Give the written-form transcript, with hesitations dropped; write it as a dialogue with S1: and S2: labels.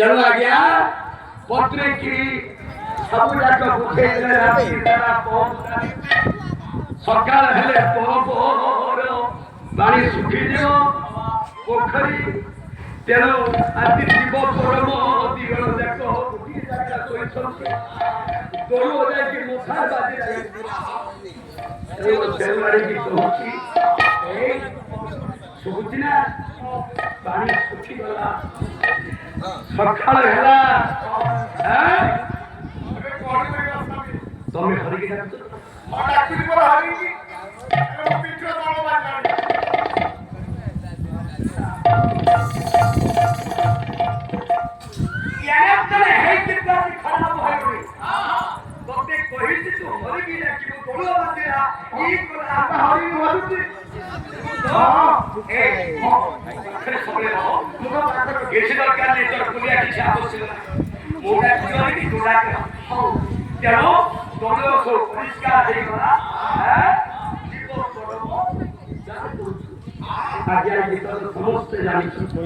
S1: ତେଣୁ ଆଜ୍ଞା ପତ୍ରିକି ସବୁ ଯାକ ବୁଝେଇଲେ ରାତି ସାରା ସକାଳ ହେଲେ ପୋର ପାଣି ଶୁଖିଯିବ ପୋଖରୀ। ତେଣୁ ଆଜି ଶିବ ପରମ ଦିଗଣ ଯାକ ଗୋଟିଏ ଜାଗା ଶୋଇଛନ୍ତି। ତଳୁ ଯାଇକି ମଶା ବାଜି ସେଉଆଡ଼ିକି କହୁଛି ଏଇ ଶୁଭୁଛି ନା ପାଣି ଶୁଖିଗଲା ସକାଳ ହେଲା। ତମେ ହରିକି ଡାକୁଛ ତତେ କହିଛି ତୁ ହରିକି ଡାକିବୁ ଗୋଳ ବାଜିଲା ଇ କଥା ହରିକି ବାଜୁଛି। କିଛି ଦରକାର ନାହିଁ ତୋର ବୁଲିବା କିଛି ଆବଶ୍ୟକ ନାହିଁ। ମୁଁ ଡାକୁଛି ତୁ ଡାକ। ତେଣୁ ତୋର ସବୁ ପରିଷ୍କାର ହେଇଗଲା। ସମସ୍ତେ ଜାଣିଛନ୍ତି